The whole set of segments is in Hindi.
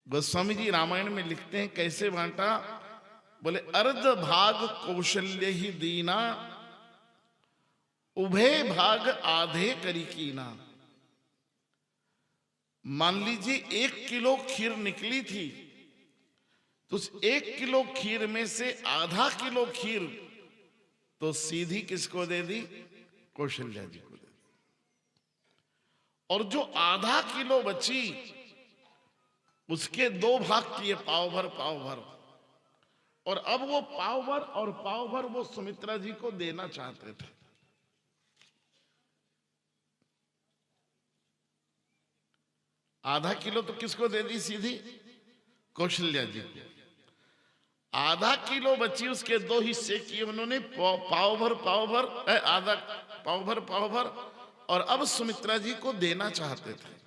गोस्वामी जी रामायण में लिखते हैं कैसे बांटा। बोले अर्ध भाग कौशल्य ही दीना, उभय भाग आधे करी कीना। मान लीजिए 1 किलो खीर निकली थी, तो उस 1 किलो खीर में से आधा किलो खीर तो सीधी किसको दे दी? कौशल्या जी को दे दी। और जो आधा किलो बची उसके 2 भाग किए, पाव भर पाव भर। और अब वो पाव भर और पाव भर वो सुमित्रा जी को देना चाहते थे। आधा किलो तो किसको दे दी? सीधी कौशल्या जी को। आधा किलो बची, उसके 2 हिस्से किए उन्होंने, पाव भर पाव भर, आधा पाव भर पाव भर। और अब सुमित्रा जी को देना चाहते थे।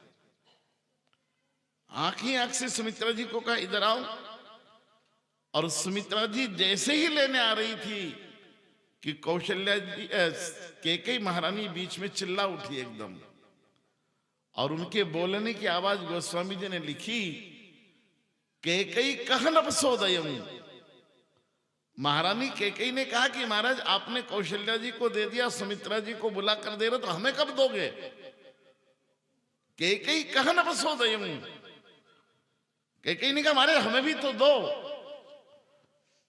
आंख ही आंख से सुमित्रा जी को कहा इधर आओ। और सुमित्रा जी जैसे ही लेने आ रही थी कि कौशल्या जी कैकेयी महारानी बीच में चिल्ला उठी एकदम। और उनके बोलने की आवाज गोस्वामी जी ने लिखी, कैकेयी कहन अपसोदयम। महारानी कैकेयी ने कहा कि महाराज आपने कौशल्या जी को दे दिया, सुमित्रा जी को बुला कर दे रहे, तो हमें कब दोगे? कैकेयी कहन अपसोदयम। कैकेयी ने कहा महाराज हमें भी तो दो।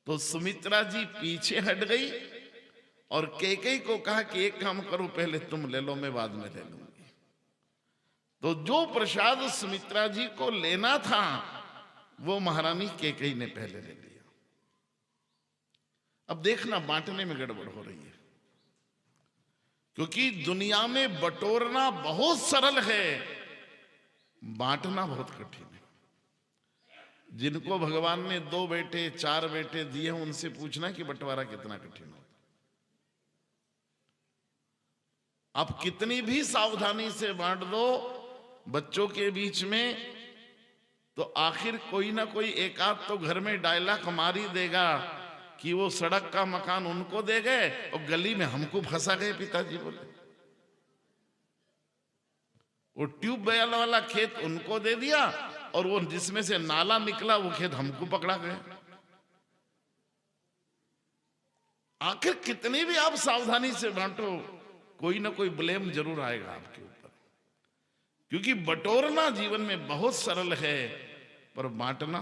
तो सुमित्रा जी पीछे हट गई और कैकेयी को कहा कि एक काम करो, पहले तुम ले लो, मैं बाद में ले लूंगी। तो जो प्रसाद सुमित्रा जी को लेना था वो महारानी कैकेयी ने पहले ले लिया। अब देखना बांटने में गड़बड़ हो रही है, क्योंकि दुनिया में बटोरना बहुत सरल है, बांटना बहुत कठिन है। जिनको भगवान ने 2 बेटे 4 बेटे दिए हैं, उनसे पूछना कि बंटवारा कितना कठिन होता। आप कितनी भी सावधानी से बांट दो बच्चों के बीच में, तो आखिर कोई ना कोई एक आध तो घर में डायलॉग मार ही देगा कि वो सड़क का मकान उनको दे गए और गली में हमको फंसा गए पिताजी बोले। वो ट्यूबवेल वाला खेत उनको दे दिया और वो जिसमें से नाला निकला वो खेत हमको पकड़ा गया। आखिर कितनी भी आप सावधानी से बांटो, कोई ना कोई ब्लेम जरूर आएगा आपके ऊपर। क्योंकि बटोरना जीवन में बहुत सरल है, पर बांटना,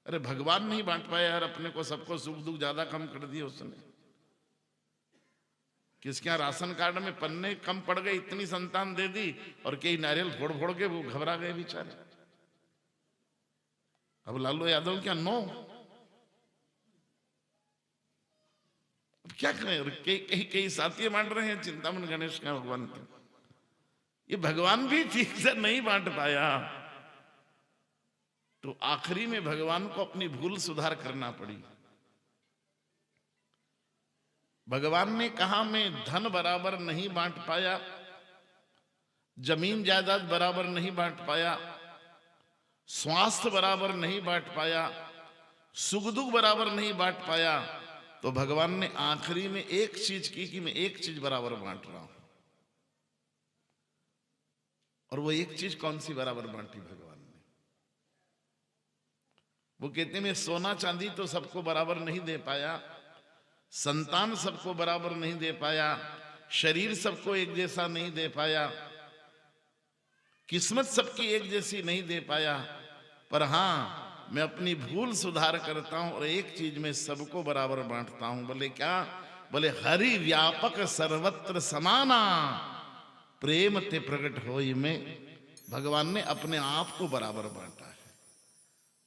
अरे भगवान नहीं बांट पाया यार अपने को, सबको सुख दुख ज्यादा कम कर दिए उसने। किसके यहाँ राशन कार्ड में पन्ने कम पड़ गए, इतनी संतान दे दी, और कई नारियल फोड़ फोड़ के वो घबरा गए बेचारे। अब लालू यादव क्या नो, अब क्या करें? कई साथी बांट रहे हैं चिंतामन गणेश का भगवान का। ये भगवान भी ठीक से नहीं बांट पाया, तो आखिरी में भगवान को अपनी भूल सुधार करना पड़ी। भगवान ने कहा मैं धन बराबर नहीं बांट पाया, जमीन जायदाद बराबर नहीं बांट पाया, स्वास्थ्य बराबर नहीं बांट पाया, सुख दुख बराबर नहीं बांट पाया। तो भगवान ने आखिरी में एक चीज की कि मैं एक चीज बराबर बांट रहा हूं। और वो एक चीज कौन सी बराबर बांटी भगवान ने? वो कहते मैं सोना चांदी तो सबको बराबर नहीं दे पाया, संतान सबको बराबर नहीं दे पाया, शरीर सबको एक जैसा नहीं दे पाया, किस्मत सबकी एक जैसी नहीं दे पाया, पर हां मैं अपनी भूल सुधार करता हूं और एक चीज में सबको बराबर बांटता हूं। बोले क्या? बोले हरि व्यापक सर्वत्र समाना, प्रेम ते प्रकट होई में। भगवान ने अपने आप को बराबर बांटा है।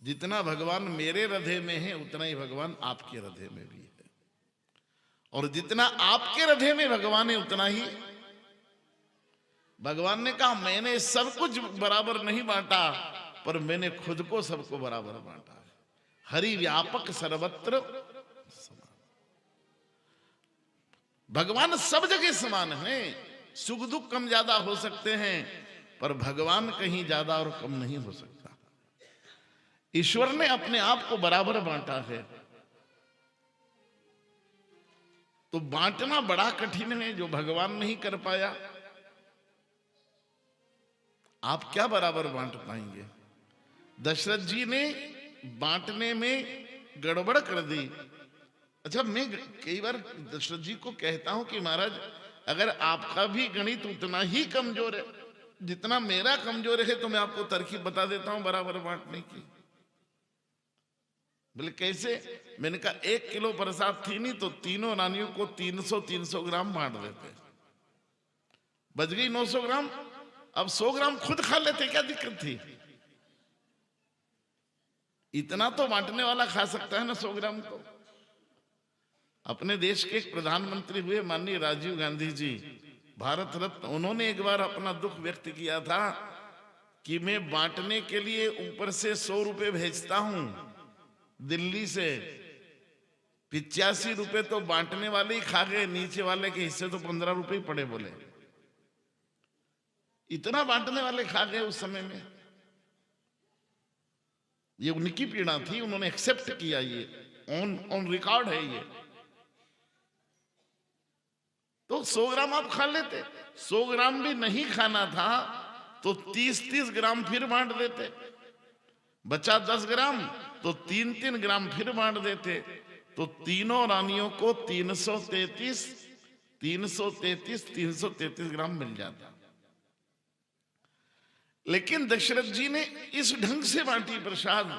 जितना भगवान मेरे हृदय में है उतना ही भगवान आपके हृदय में भी है, और जितना आपके हृदय में भगवान है उतना ही भगवान ने कहा मैंने सब कुछ बराबर नहीं बांटा, पर मैंने खुद को सबको बराबर बांटा है। हरि व्यापक सर्वत्र समान। भगवान सब जगह समान है। सुख दुख कम ज्यादा हो सकते हैं, पर भगवान कहीं ज्यादा और कम नहीं हो सकता। ईश्वर ने अपने आप को बराबर बांटा है। तो बांटना बड़ा कठिन है, जो भगवान नहीं कर पाया। आप क्या बराबर बांट पाएंगे? दशरथ जी ने बांटने में गड़बड़ कर दी। अच्छा, मैं कई बार दशरथ जी को कहता हूं कि महाराज अगर आपका भी गणित उतना ही कमजोर है जितना मेरा कमजोर है तो मैं आपको तरकीब बता देता हूं बराबर बांटने की। बोले कैसे? मैंने कहा 1 किलो प्रसाद थी नहीं तो तीनों रानियों को 300 ग्राम बांट देते, बच गई 900 ग्राम। अब 100 ग्राम खुद खा लेते, क्या दिक्कत थी? इतना तो बांटने वाला खा सकता है ना 100 ग्राम को। अपने देश के एक प्रधानमंत्री हुए माननीय राजीव गांधी जी, भारत रत्न, उन्होंने एक बार अपना दुख व्यक्त किया था कि मैं बांटने के लिए ऊपर से 100 रुपए भेजता हूं दिल्ली से, 85 रुपए तो बांटने वाले ही खा गए, नीचे वाले के हिस्से तो 15 रुपए ही पड़े। बोले इतना बांटने वाले खा गए उस समय में। ये उनकी पीड़ा थी, उन्होंने एक्सेप्ट किया, ये ऑन रिकॉर्ड है ये। तो 100 ग्राम आप खा लेते, 100 ग्राम भी नहीं खाना था तो 30 ग्राम फिर बांट देते, बचा 10 ग्राम तो 3 ग्राम फिर बांट देते, तो तीनों रानियों को 333 ग्राम मिल जाता। लेकिन दशरथ जी ने इस ढंग से बांटी प्रसाद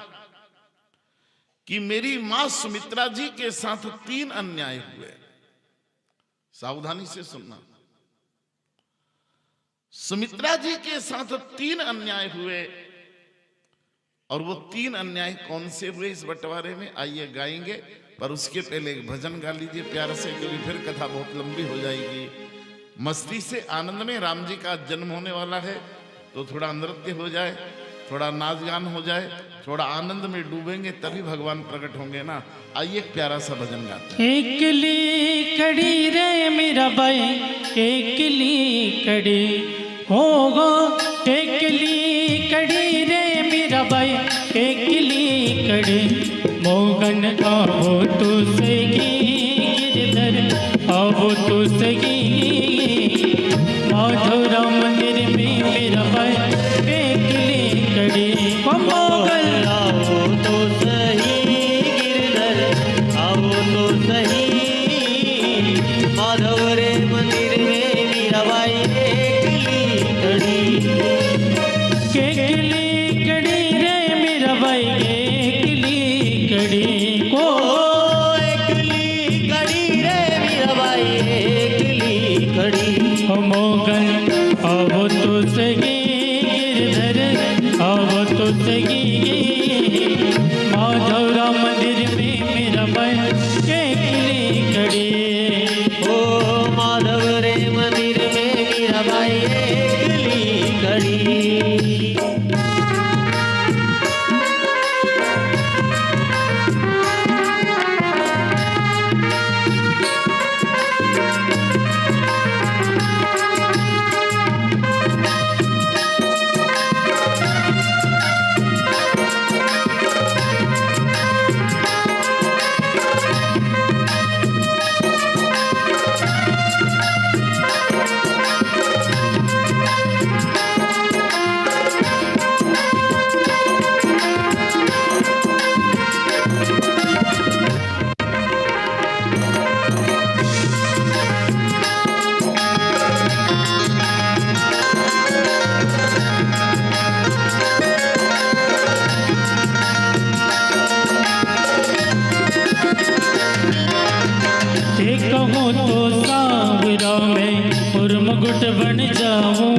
कि मेरी मां सुमित्रा जी के साथ 3 अन्याय हुए। सावधानी से सुनना, सुमित्रा जी के साथ 3 अन्याय हुए। और वो 3 अन्याय कौन से हुए इस बंटवारे में आइए गाएंगे, पर उसके पहले एक भजन गा लीजिए प्यार से, क्योंकि फिर कथा बहुत लंबी हो जाएगी। मस्ती से आनंद में राम जी का जन्म होने वाला है तो थोड़ा नृत्य हो जाए, थोड़ा नाच गान हो जाए, थोड़ा आनंद में डूबेंगे तभी भगवान प्रकट होंगे ना। आइए एक प्यारा सा भजन गाते हैं। एकली कड़ी रे मेरा भाई, एकली कड़ी होगा, एकली कड़ी रे मेरा भाई, एकली कड़ी मोगन आओ तो सगी गिरधर आओ तो सगी, माधुरा मंदिर में मेरा भाई एकली कड़ी मोगन आओ तो सही गिरधर आओ तो सही, माधव रे मंदिर में मेरा भाई एकली कड़ी, केकली कड़ी रे मेरा भाई एकली कड़ी को, एकली कड़ी रे मेरा भाई एकली कड़ी मोगन अब तो सगी गिरधर अब तो सगी, माधवरा मंदिर में मेरा भाई एकली कड़ी, ओ माधव रे मंदिर में मेरा भाई एकली कड़ी। कहूँ तो सांवरा में और मुकुट बन जाऊँ,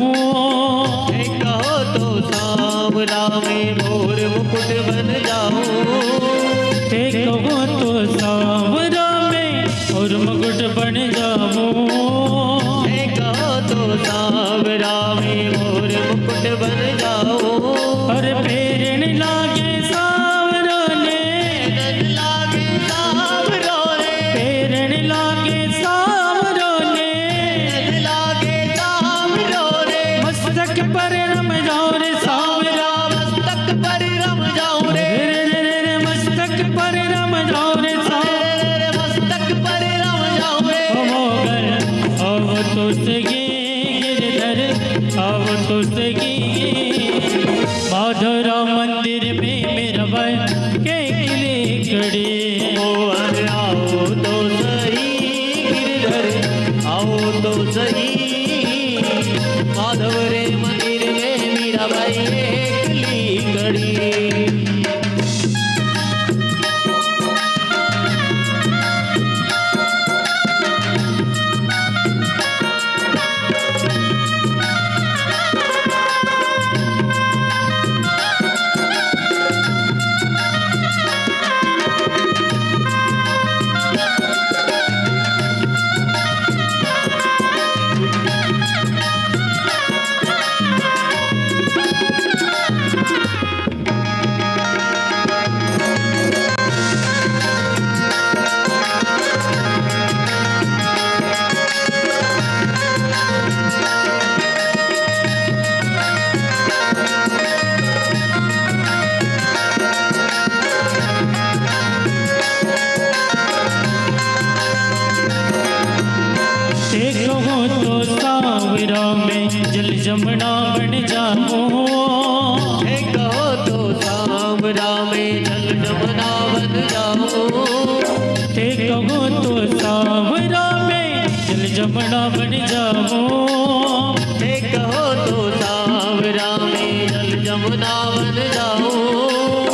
कहो तो सांवरा में मोर मुकुट बन जाऊँ, कहूँ तो सांवरा में और मुकुट बन जाऊँ, कहो तो सांवरा में मोर मुकुट बन जाऊँ, और फेरन लागे सांवरा ने, लागे सांवरा ने, फेरन लागे सांवरा ने, लागे सांवरा ने, मस्तक पर रम जाओ रे सांवरा, मस्तक पर रम जाओ रे, रे मस्तक पर रम जाओ रे सांवरा, मस्तक पर रम जाओ रे, मोगन अब तो सगी गिरधर अब तो सगी, माधुरा घड़ी। जल जमुना बन जाऊं, हे कहो तो सांवरा में जल जमुना बन जाऊं, हे कहो तो सांवरा में जल जमुना बन जाऊं, हे कहो तो सांवरा में जल जमुना बन जाऊं।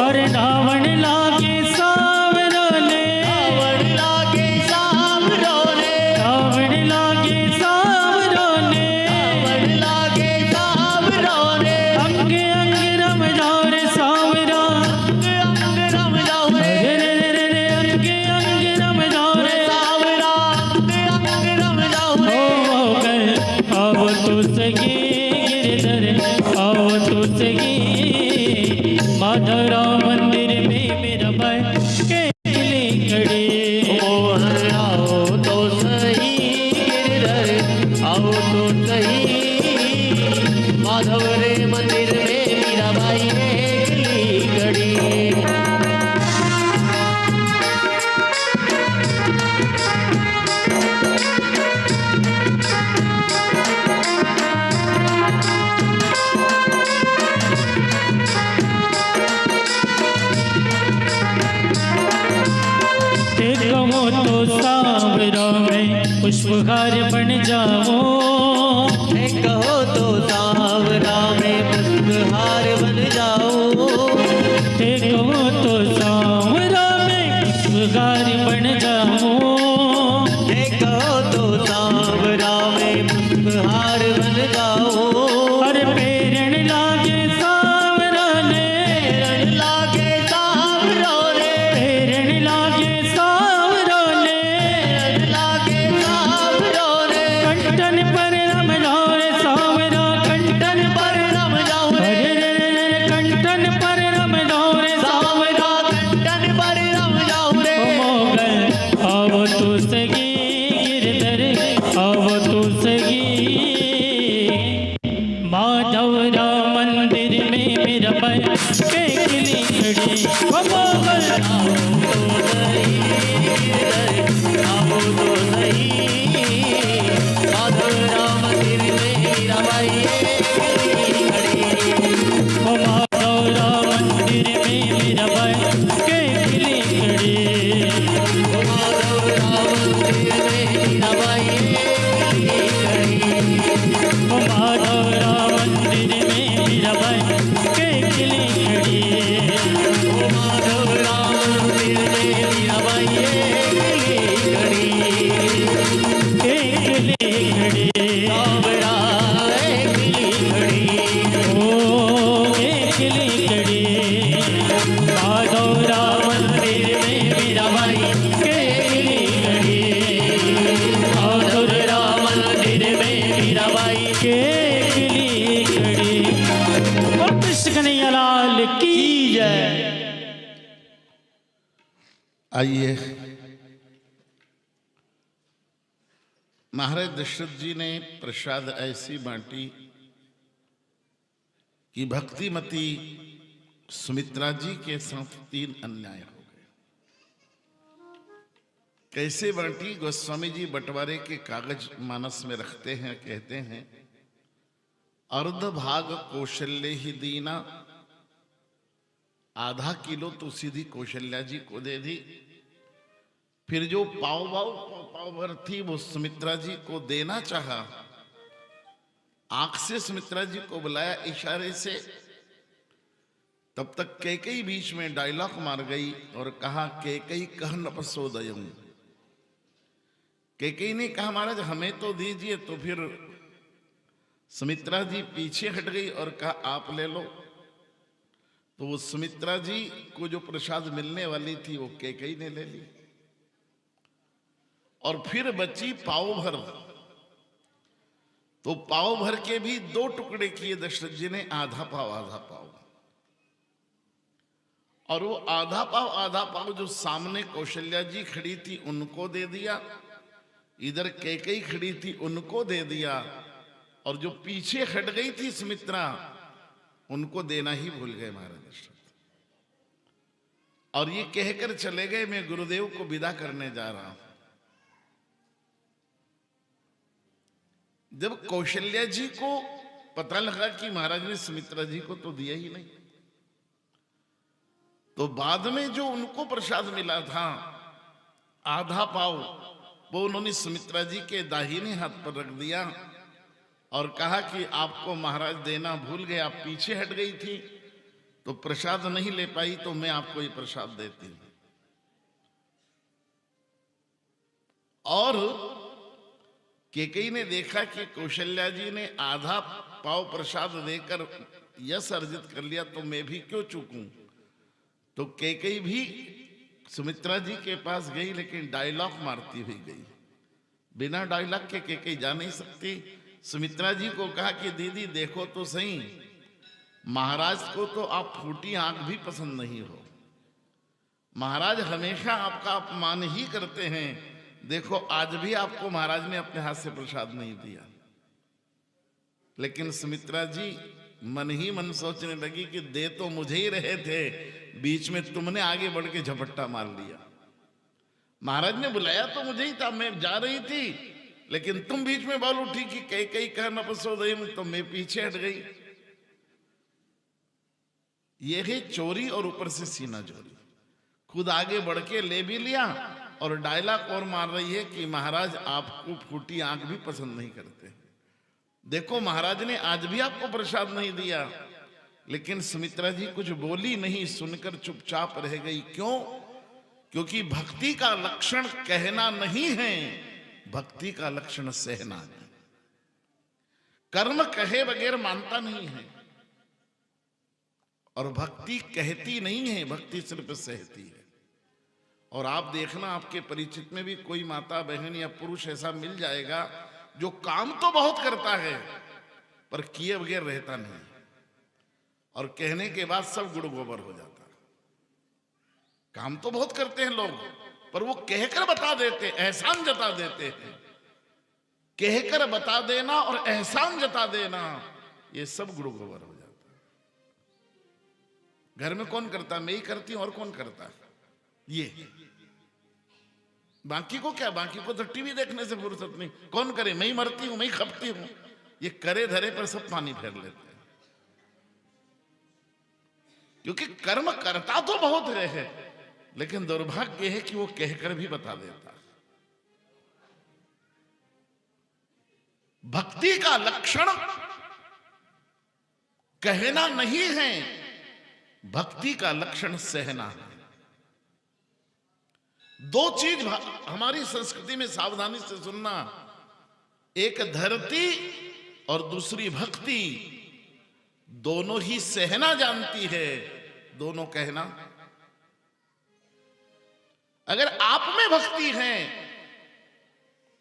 और रावण लागे सांवरा ने, रावण लागे सांवरा ने, रावण लागे सांवरा ने, रावण लागे सांवरा ने, अंग अंग रम जाओ रे सांवरा, अंग अंग रम जाओ रे, रे रे रे अंग अंग रम जाओ रे सांवरा, अंग अंग रम जाओ रे। हो गए आओ तो सगी गिरधर, आओ तो सगी माधवराव मंदिर में मेरा भाई केली खड़ी। आओ तो सही गिरधर, आओ तो सही माधव रे मंदिर में मेरा भाई केली खड़ी। कहो तो सांवरा में पुष्पहार बन जाऊं, हे कहो तो सांवरा में पुष्पहार बन जाऊं, हे कहो तो सांवरा में पुष्पहार बन जाऊं, हे कहो तो सांवरा में पुष्पहार बन जाऊं। अरे पेरण लागे सांवरा ने, पेरण लागे सांवरा ने, पेरण लागे कंटन पर रम जाओ रे सांवरा, कंटन पर रम जाओ रे, कंटन पर रम जाओ रे सांवरा, कंटन पर रम जाओ रे। मोगल आओ तो सगी गिरधर, आओ तो सगी माधवराव मंदिर में मेरा भाई केली खड़ी। मोगल आओ तो सही गिरधर, आओ तो सही माधवराव मंदिर में मेरा भाई केली खड़ी। ओ माधवराव मंदिर में मेरा भाई केली खड़ी, ओ माधवराव मंदिर में मेरा भाई केली खड़ी, ओ माधवराव मंदिर में मेरा भाई केली खड़ी, ओ माधवराव मंदिर में मेरा भाई केली खड़ी। सांवरा केली खड़ी, ओ केली खड़ी, माधवराव मंदिर में मेरा भाई केली खड़ी, माधवराव मंदिर में मेरा भाई केली खड़ी। और कृष्ण कन्हैया लाल की जय। आइए, महाराज दशरथ जी ने प्रसाद ऐसी बांटी कि भक्तिमती सुमित्रा जी के साथ 3 अन्याय हो गए। कैसे बांटी? गोस्वामी जी बंटवारे के कागज मानस में रखते हैं, कहते हैं अर्ध भाग कौशल्य ही दीना, आधा किलो तो सीधी कौशल्या जी को दे दी, फिर जो पाव भर थी वो सुमित्रा जी को देना चाहा, आंख से सुमित्रा जी को बुलाया इशारे से, तब तक कैकेयी बीच में डायलॉग मार गई और कहा, कैकेयी कह नपसोदयम। कैकेयी ने कहा, महाराज हमें तो दीजिए। तो फिर सुमित्रा जी पीछे हट गई और कहा, आप ले लो। तो वो सुमित्रा जी को जो प्रसाद मिलने वाली थी वो कैकेयी ने ले ली। और फिर बची पाव भर। तो पाव भर के भी 2 टुकड़े किए दशरथ जी ने, आधा पाव। और वो आधा पाव जो सामने कौशल्या जी खड़ी थी उनको दे दिया, इधर कैकेयी खड़ी थी उनको दे दिया, और जो पीछे हट गई थी सुमित्रा उनको देना ही भूल गए महाराज दशरथ। और ये कहकर चले गए, मैं गुरुदेव को विदा करने जा रहा हूं। जब कौशल्या जी को पता लगा कि महाराज ने सुमित्रा जी को तो दिया ही नहीं, तो बाद में जो उनको प्रसाद मिला था आधा पाव, वो उन्होंने सुमित्रा जी के दाहिने हाथ पर रख दिया और कहा कि आपको महाराज देना भूल गए, आप पीछे हट गई थी तो प्रसाद नहीं ले पाई, तो मैं आपको ये प्रसाद देती हूं। और कैकेयी ने देखा कि कौशल्या जी ने आधा पाव प्रसाद देकर यश अर्जित कर लिया, तो मैं भी क्यों चूकूं। तो कैकेयी भी सुमित्रा जी के पास गई, लेकिन डायलॉग मारती हुई गई। बिना डायलॉग के कैकेयी जा नहीं सकती। सुमित्रा जी को कहा कि दीदी देखो तो सही, महाराज को तो आप फूटी आंख भी पसंद नहीं हो, महाराज हमेशा आपका अपमान ही करते हैं। देखो आज भी आपको महाराज ने अपने हाथ से प्रसाद नहीं दिया। लेकिन सुमित्रा जी मन ही मन सोचने लगी कि दे तो मुझे ही रहे थे, बीच में तुमने आगे बढ़ के झपट्टा मार लिया। महाराज ने बुलाया तो मुझे ही था, मैं जा रही थी, लेकिन तुम बीच में बोल उठी कि कैकेयी कह नपसोदयम, तो मैं पीछे हट गई। ये है चोरी और ऊपर से सीना चोरी। खुद आगे बढ़ के ले भी लिया और डायलॉग और मार रही है कि महाराज आपको फूटी आंख भी पसंद नहीं करते। देखो महाराज ने आज भी आपको प्रसाद नहीं दिया, लेकिन सुमित्रा जी कुछ बोली नहीं, सुनकर चुपचाप रह गई। क्यों? क्योंकि भक्ति का लक्षण कहना नहीं है, भक्ति का लक्षण सहना है। कर्म कहे बगैर मानता नहीं है, और भक्ति कहती नहीं है, भक्ति सिर्फ सहती है। और आप देखना आपके परिचित में भी कोई माता बहन या पुरुष ऐसा मिल जाएगा जो काम तो बहुत करता है पर किए बगैर रहता नहीं, और कहने के बाद सब गुड़ गोबर हो जाता है। काम तो बहुत करते हैं लोग, पर वो कहकर बता देते, एहसान जता देते हैं। कहकर बता देना और एहसान जता देना, ये सब गुड़ गोबर हो जाता है। घर में कौन करता? मैं ही करती हूं, और कौन करता है? ये बाकी को क्या, बाकी को तो टीवी देखने से फुर्सत नहीं, कौन करे? मैं ही मरती हूं, मैं ही खपती हूं। ये करे धरे पर सब पानी फेर लेते हैं, क्योंकि कर्म करता तो बहुत है, लेकिन दुर्भाग्य है कि वो कहकर भी बता देता। भक्ति का लक्षण कहना नहीं है, भक्ति का लक्षण सहना है। दो चीज हमारी संस्कृति में सावधानी से सुनना, एक धरती और दूसरी भक्ति, दोनों ही सहना जानती है, दोनों कहना। अगर आप में भक्ति है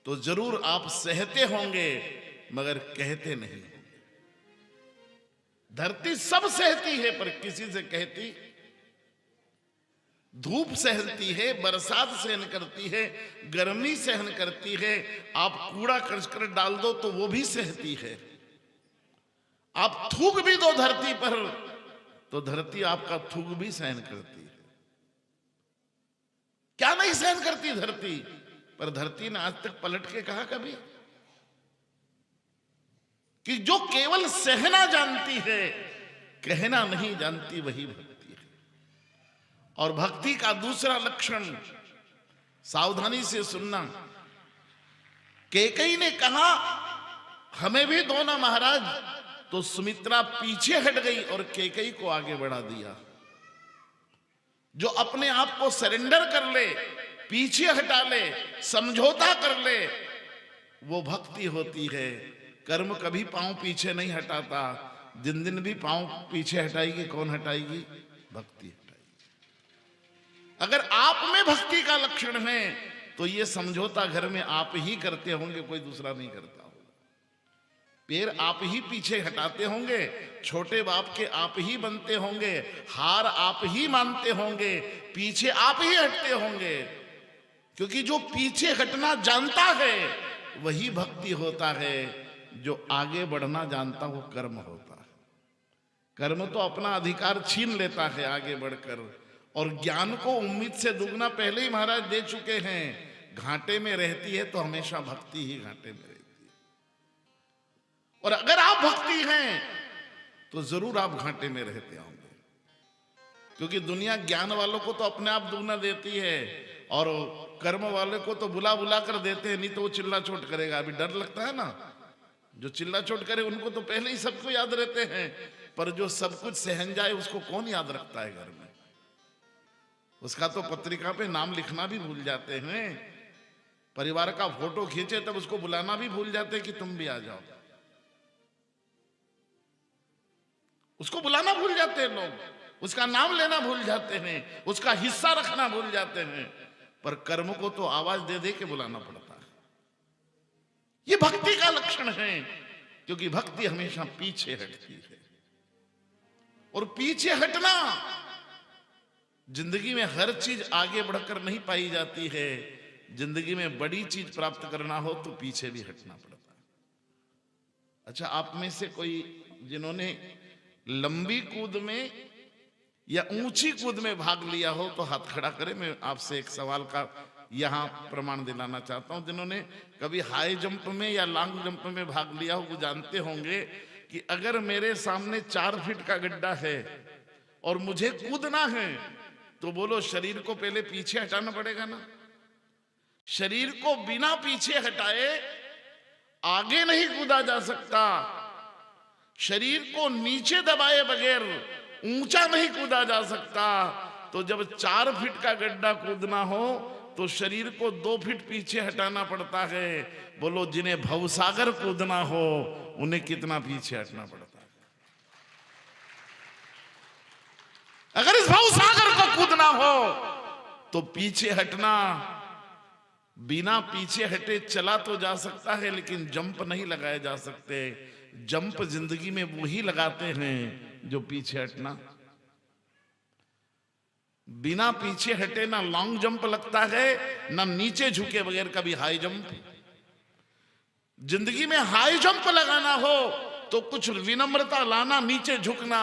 तो जरूर आप सहते होंगे, मगर कहते नहीं। धरती सब सहती है पर किसी से कहती। धूप सहती है, बरसात सहन करती है, गर्मी सहन करती है, आप कूड़ा कर डाल दो तो वो भी सहती है। आप थूक भी दो धरती पर तो धरती आपका थूक भी सहन करती है। क्या नहीं सहन करती धरती? पर धरती ने आज तक पलट के कहा कभी कि जो केवल सहना जानती है, कहना नहीं जानती, वही भक्ति है। और भक्ति का दूसरा लक्षण सावधानी से सुनना। कैकेयी ने कहा हमें भी दो ना महाराज, तो सुमित्रा पीछे हट गई और कैकेयी को आगे बढ़ा दिया। जो अपने आप को सरेंडर कर ले, पीछे हटा ले, समझौता कर ले, वो भक्ति होती है। कर्म कभी पांव पीछे नहीं हटाता। जिन दिन भी पांव पीछे हटाएगी, कौन हटाएगी? भक्ति हटाएगी। अगर आप में भक्ति का लक्षण है तो ये समझौता घर में आप ही करते होंगे, कोई दूसरा नहीं करता होगा। पैर आप ही पीछे हटाते होंगे, छोटे बाप के आप ही बनते होंगे, हार आप ही मानते होंगे, पीछे आप ही हटते होंगे। क्योंकि जो पीछे हटना जानता है वही भक्ति होता है। जो आगे बढ़ना जानता वो कर्म होता है। कर्म तो अपना अधिकार छीन लेता है आगे बढ़कर, और ज्ञान को उम्मीद से दुगना पहले ही महाराज दे चुके हैं। घाटे में रहती है तो हमेशा भक्ति ही घाटे में रहती है। और अगर आप भक्ति हैं तो जरूर आप घाटे में रहते होंगे, क्योंकि दुनिया ज्ञान वालों को तो अपने आप दुगना देती है और कर्म वाले को तो बुला बुला कर देते हैं, नहीं तो वो चिल्ला चोट करेगा। अभी डर लगता है ना, जो चिल्ला चोट करे उनको तो पहले ही सबको याद रहते हैं, पर जो सब कुछ सहन जाए उसको कौन याद रखता है घर में? उसका तो पत्रिका पे नाम लिखना भी भूल जाते हैं, परिवार का फोटो खींचे तब उसको बुलाना भी भूल जाते हैं कि तुम भी आ जाओ। उसको बुलाना भूल जाते हैं लोग, उसका नाम लेना भूल जाते हैं, उसका हिस्सा रखना भूल जाते हैं, पर कर्म को तो आवाज दे दे के बुलाना पड़ता है। ये भक्ति का लक्षण है, क्योंकि भक्ति हमेशा पीछे हटती है। और पीछे हटना, जिंदगी में हर चीज आगे बढ़कर नहीं पाई जाती है। जिंदगी में बड़ी चीज प्राप्त करना हो तो पीछे भी हटना पड़ता है। अच्छा, आप में से कोई जिन्होंने लंबी कूद में या ऊंची कूद में भाग लिया हो तो हाथ खड़ा करें। मैं आपसे एक सवाल का यहां प्रमाण दिलाना चाहता हूं। जिन्होंने कभी हाई जंप में या लॉन्ग जंप में भाग लिया हो वो जानते होंगे कि अगर मेरे सामने 4 फीट का गड्ढा है और मुझे कूदना है तो बोलो, शरीर को पहले पीछे हटाना पड़ेगा ना। शरीर को बिना पीछे हटाए आगे नहीं कूदा जा सकता। शरीर को नीचे दबाए बगैर ऊंचा नहीं कूदा जा सकता। तो जब 4 फीट का गड्ढा कूदना हो तो शरीर को 2 फीट पीछे हटाना पड़ता है। बोलो, जिन्हें भवसागर कूदना हो उन्हें कितना पीछे हटना पड़ता है? अगर इस भवसागर को कूदना हो तो पीछे हटना, बिना पीछे हटे चला तो जा सकता है लेकिन जंप नहीं लगाए जा सकते। जंप जिंदगी में वही लगाते हैं जो पीछे हटना। बिना पीछे हटे ना लॉन्ग जंप लगता है, ना नीचे झुके बगैर कभी हाई जंप। जिंदगी में हाई जंप लगाना हो तो कुछ विनम्रता लाना, नीचे झुकना,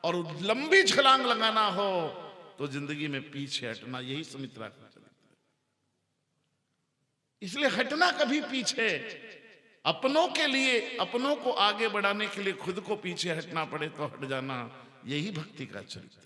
और लंबी छलांग लगाना हो तो जिंदगी में पीछे हटना। यही सुमित्रा का चरित्र है। इसलिए हटना कभी पीछे, अपनों के लिए, अपनों को आगे बढ़ाने के लिए खुद को पीछे हटना पड़े तो हट जाना, यही भक्ति का चरित्र।